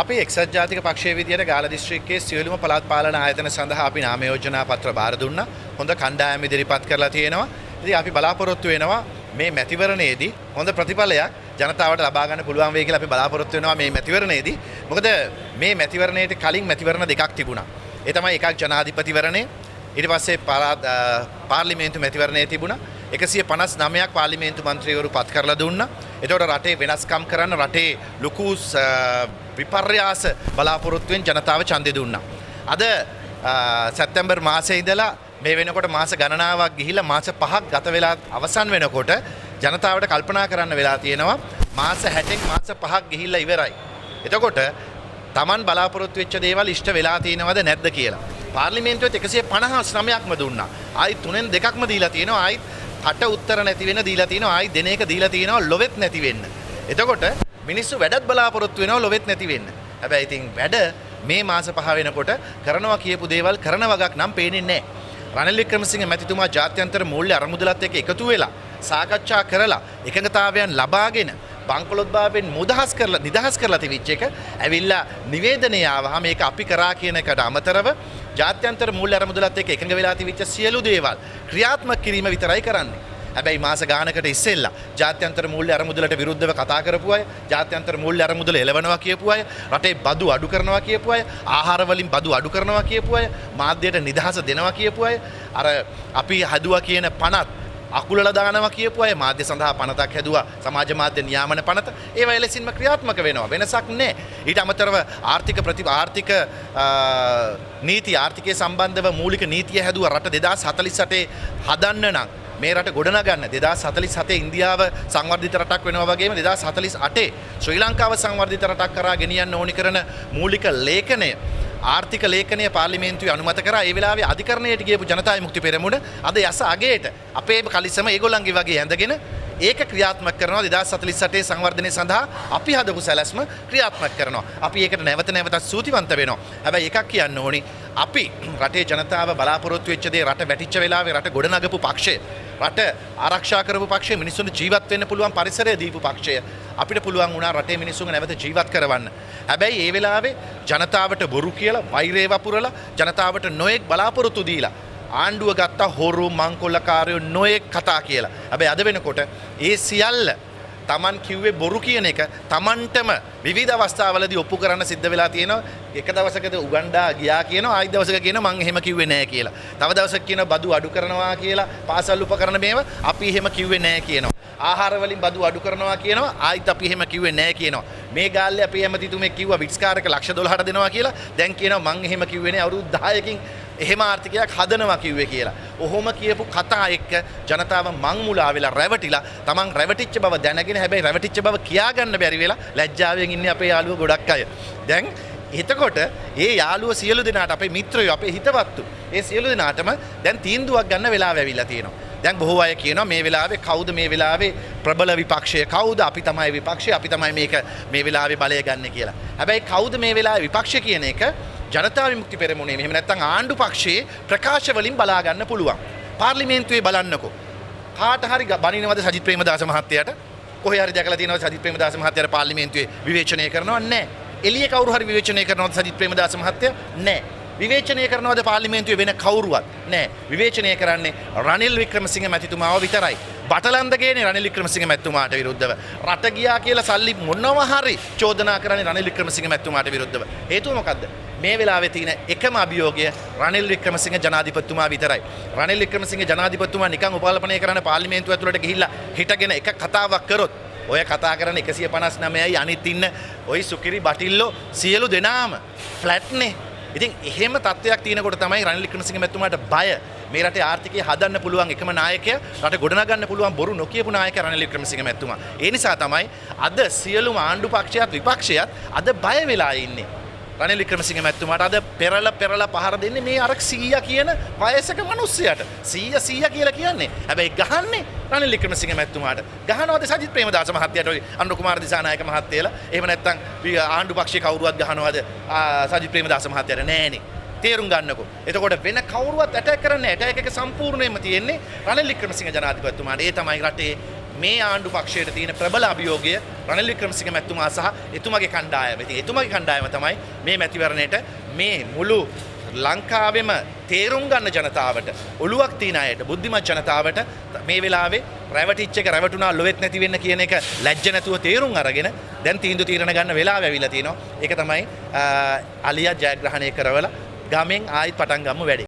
අපි එක්සත් ජාතික පක්ෂයේ විදියට ගාල්ල දිස්ත්‍රික්කයේ සියලුම පළාත් පාලන ආයතන සඳහා අපි නාම යෝජනා පත්‍ර බාර දුන්නා. හොඳ කණ්ඩායම් ඉදිරිපත් කරලා තියෙනවා. ඉතින් අපි බලාපොරොත්තු වෙනවා මේ මැතිවරණයේදී හොඳ ප්‍රතිඵලයක් ජනතාවට ලබා ගන්න පුළුවන් වෙයි කියලා අපි බලාපොරොත්තු වෙනවා මේ මැතිවරණයේදී. මොකද මේ මැතිවරණයට කලින් මැතිවරණ දෙකක් තිබුණා. ඒ තමයි එකක් ජනාධිපතිවරණය, ඊට පස්සේ පාර්ලිමේන්තු මැතිවරණය තිබුණා. 159ක් පාර්ලිමේන්තු මන්ත්‍රීවරු පත් කරලා දුන්නා. එතකොට රටේ වෙනස්කම් කරන්න රටේ ලොකු විපර්යාස බලාපොරොත්තුවෙන් ජනතාව ඡන්දෙ දුන්නා. අද සැප්තැම්බර් මාසයේ ඉඳලා මේ වෙනකොට මාස ගණනාවක් ගිහිලා මාස 5ක් ගත වෙලා අවසන් වෙනකොට ජනතාවට කල්පනා කරන්න වෙලා තියෙනවා මාස 60න් මාස 5ක් ගිහිල්ලා ඉවරයි. එතකොට Taman බලාපොරොත්තු වෙච්ච දේවල් ඉෂ්ට වෙලා තියෙනවද නැද්ද කියලා. පාර්ලිමේන්තුවේ 159ක්ම දුන්නා. ආයි 3න් 2ක්ම දීලා තියෙනවා. ආයි කට උත්තර නැති වෙන දීලා තියෙනවා. ආයි දෙන එක දීලා තියෙනවා ලොවෙත් නැති වෙන්න. එතකොට මිනිස්සු වැඩත් බලාපොරොත්තු වෙනවා ලොවෙත් නැති වෙන්න. හැබැයි ඉතින් වැඩ මේ මාස 5 වෙනකොට කරනවා කියපු දේවල් කරන වගක් නම් පේන්නේ නැහැ. රනිල් වික්‍රමසිංහ මැතිතුමා ජාත්‍යන්තර මූල්‍ය අරමුදලත් එක්ක එකතු වෙලා සාකච්ඡා කරලා එකඟතාවයන් ලබාගෙන බංකොලොත්භාවයෙන් නිදහස් කරලා තිබිච්ච එක ඇවිල්ලා නිවේදනය ආවහම මේක අපි කරා කියන එකට අමතරව ජාත්‍යන්තර මූල්‍ය අරමුදලත් එක්ක එකඟ වෙලා තිබිච්ච සියලු දේවල් ක්‍රියාත්මක කිරීම විතරයි කරන්නේ. හැබැයි මාස ගානකට ඉස්සෙල්ලා ජාත්‍යන්තර මූල්‍ය අරමුදලට විරුද්ධව කතා කරපු අය, ජාත්‍යන්තර මූල්‍ය අරමුදල එලවනවා කියපු අය, රටේ බදු අඩු කරනවා කියපු අය, ආහාර වලින් බදු අඩු කරනවා කියපු අය, මාධ්‍යයට නිදහස දෙනවා කියපු අය, අර අපි හදුවා කියන පනත් අකුලලා දානවා කියපු අය මාධ්‍ය සඳහා පනතක් හැදුවා, සමාජ මාධ්‍ය නියාමන පනත. ඒවා එලෙසින්ම ක්‍රියාත්මක වෙනවා. වෙනසක් නැහැ. ඊට අමතරව ආර්ථික නීති ආර්ථිකයේ සම්බන්ධව මූලික නීතිය හැදුවා රට 2048 හදන්න නම් මේ රට ගොඩනගන්න 2047 ඉන්දියාව සංවර්ධිත රටක් වෙනවා වගේම 2048 ශ්‍රී ලංකාව සංවර්ධිත රටක් කරා ගෙනියන්න ඕනි කරන මූලික ලේඛනය ආර්ථික ලේඛනය පාර්ලිමේන්තුවේ අනුමත කරා. ඒ වෙලාවේ අධිකරණයට ගියපු ජනතා විමුක්ති පෙරමුණ අද යස අගේට අපේ කලිසම ඒගොල්ලන්ගේ වගේ ඇඳගෙන ඒක ක්‍රියාත්මක කරනවා. 2048 සංවර්ධනය සඳහා අපි හදපු සැලැස්ම ක්‍රියාත්මක කරනවා. අපි ඒකට නැවත නැවතත් ස්තුතිවන්ත වෙනවා. හැබැයි එකක් කියන්න ඕනි, අපි රටේ ජනතාව බලාපොරොත්තු වෙච්ච දේ රට වැටිච්ච වෙලාවේ රට ගොඩනගපු පක්ෂය, රට ආරක්ෂා කරපු පක්ෂය, මිනිස්සුන්ට ජීවත් වෙන්න පුළුවන් පරිසරය දීපු පක්ෂය අපිට පුළුවන් වුණා රටේ මිනිස්සුන්ව නැවත ජීවත් කරවන්න. හැබැයි ඒ වෙලාවේ ජනතාවට බොරු කියලා, වෛරය වපුරලා, ජනතාවට නොයෙක් බලාපොරොත්තු දීලා ආණ්ඩුව ගත්ත හොරු මංකොල්ලකාරයෝ නොයෙක් කතා කියලා. හැබැයි අද වෙනකොට ඒ සියල්ල Taman කිව්වේ බොරු කියන එක Tamanටම විවිධ අවස්ථාවලදී ඔප්පු කරන්න සිද්ධ වෙලා තියෙනවා. එක දවසකද උගන්ඩා ගියා කියනවා, ආයි දවසක කියනවා මං එහෙම කිව්වේ නෑ කියලා. තව දවසක කියනවා බදු අඩු කරනවා කියලා, පාසල් උපකරණ මේව අපි එහෙම කිව්වේ නෑ කියනවා. ආහාර වලින් බදු අඩු කරනවා කියනවා, ආයිත් අපි එහෙම කිව්වේ නෑ කියනවා. මේ ගාල්ලේ අපේ ඇමතිතුමෙක් කිව්වා වික්ස්කාරක ලක්ෂ 12ට දෙනවා කියලා. දැන් කියනවා මං එහෙම කිව්වේ නෑ, අවුරුදු 10කින් එහෙම ආර්ථිකයක් හදනවා කිව්වේ කියලා. ඔහොම කියපු කතා එක්ක ජනතාව මං මුලා වෙලා රැවටිලා, Taman රැවටිච්ච බව දැනගෙන හැබැයි රැවටිච්ච බව කියා ගන්න බැරි වෙලා ලැජ්ජාවෙන් ඉන්නේ අපේ යාළුවෝ ගොඩක් අය. දැන් එතකොට ඒ යාළුවෝ සියලු දෙනාට, අපේ මිත්‍රයෝ, අපේ හිතවත්තු, ඒ සියලු දෙනාටම දැන් තීන්දුවක් ගන්න වෙලාව ඇවිල්ලා තියෙනවා. දැන් බොහෝ අය කියනවා මේ වෙලාවේ කවුද මේ වෙලාවේ ප්‍රබල විපක්ෂය, කවුද අපි තමයි විපක්ෂය, අපි තමයි මේක මේ වෙලාවේ බලය ගන්න කියලා. හැබැයි කවුද මේ වෙලාවේ විපක්ෂය කියන එක ජනතා විමුක්ති පෙරමුණේ එහෙම නැත්නම් ආණ්ඩු පක්ෂයේ ප්‍රකාශ වලින් බලා ගන්න පුළුවන්. පාර්ලිමේන්තුවේ බලන්නකෝ. කාට හරි බනිනවද සජිත් ප්‍රේමදාස මහත්තයාට? කොහේ හරි දැකලා තියෙනවද සජිත් ප්‍රේමදාස මහත්තයාට පාර්ලිමේන්තුවේ විවේචනය කරනව? නැහැ. එළිය කවුරු හරි විවේචනය කරනවද සජිත් ප්‍රේමදාස මහත්තයා? නැහැ. විවේචනය කරනවද පාර්ලිමේන්තුවේ වෙන කවුරුවත්? නැහැ. විවේචනය කරන්නේ රනිල් වික්‍රමසිංහ මැතිතුමාව විතරයි. බටලන්ද ගේනේ රනිල් වික්‍රමසිංහ මැතිතුමාට විරුද්ධව. රට ගියා කියලා සල්ලි මොනවා හරි චෝදනා කරන්නේ රනිල් වික්‍රමසිංහ මැතිතුමාට විරුද්ධව. හේතුව මොකද්ද? මේ වෙලාවේ තියෙන එකම අභියෝගය රනිල් වික්‍රමසිංහ ජනාධිපතිතුමා විතරයි. රනිල් වික්‍රමසිංහ ජනාධිපතිතුමා නිකන් උපාලපනය කරන පාර්ලිමේන්තුව ඇතුළට ගිහිල්ලා හිටගෙන එක කතාවක් කරොත් ඔය කතා කරන 159යි අනිත් ඉන්න ওই සුකිරි බටිල්ලෝ සියලු දෙනාම ෆ්ලැට්නේ. ඉතින් එහෙම තත්ත්වයක් තියෙනකොට තමයි රනිල් වික්‍රමසිංහ මැතිතුමාට බය. මේ රටේ ආර්ථිකය හදන්න පුළුවන් එකම නායකයා, රට ගොඩනගන්න පුළුවන් බොරු නොකියපු නායකයා රනිල් වික්‍රමසිංහ මැතිතුමා. ඒ නිසා තමයි අද සියලුම ආණ්ඩු පක්ෂයත් විපක්ෂයත් අද බය වෙලා ඉන්නේ. රනිල් වික්‍රමසිංහ මැතිතුමාට අද පෙරලා පහර දෙන්නේ මේ අර 100 කියන වයසක මිනිස්සයාට. 100 කියලා කියන්නේ. හැබැයි ගහන්නේ රනිල් වික්‍රමසිංහ මැතිතුමාට. ගහනවාද සජිත් ප්‍රේමදාස මහත්තයාට, ඔය අනුර කුමාර දිසානායක මහත්තයලා? එහෙම නැත්නම් ආණ්ඩු පක්ෂයේ කවුරුවත් ගහනවාද සජිත් ප්‍රේමදාස මහත්තයාට? නෑනේ. තේරුම් ගන්නකො. එතකොට වෙන කවුරුවත් ඇටැක් කරන්නේ නැහැ. ඇටැක් එක සම්පූර්ණයෙන්ම තියෙන්නේ රනිල් වික්‍රමසිංහ ජනාධිපතිතුමාට. ඒ තමයි රටේ මේ ආණ්ඩු පක්ෂයට තියෙන ප්‍රබල අභියෝගය රනිල් වික්‍රමසිංහ මැතිතුමා සහ එතුමාගේ කණ්ඩායම. ඉතින් එතුමාගේ කණ්ඩායම තමයි මේ මැතිවරණයට මේ මුළු ලංකාවෙම තේරුම් ගන්න ජනතාවට ඔළුවක් තියෙන අයට බුද්ධිමත් ජනතාවට මේ වෙලාවේ රැවටිච්ච එක රැවටුණා ලොවෙත් නැති වෙන්න කියන එක ලැජ්ජ නැතුව තේරුම් අරගෙන දැන් තීන්දුව తీරන ගන්න වෙලාව ඇවිල්ලා තිනවා. ඒක තමයි අලියා ජයග්‍රහණය කරවලා ගමෙන් ආයිත් පටන් ගමු වැඩි.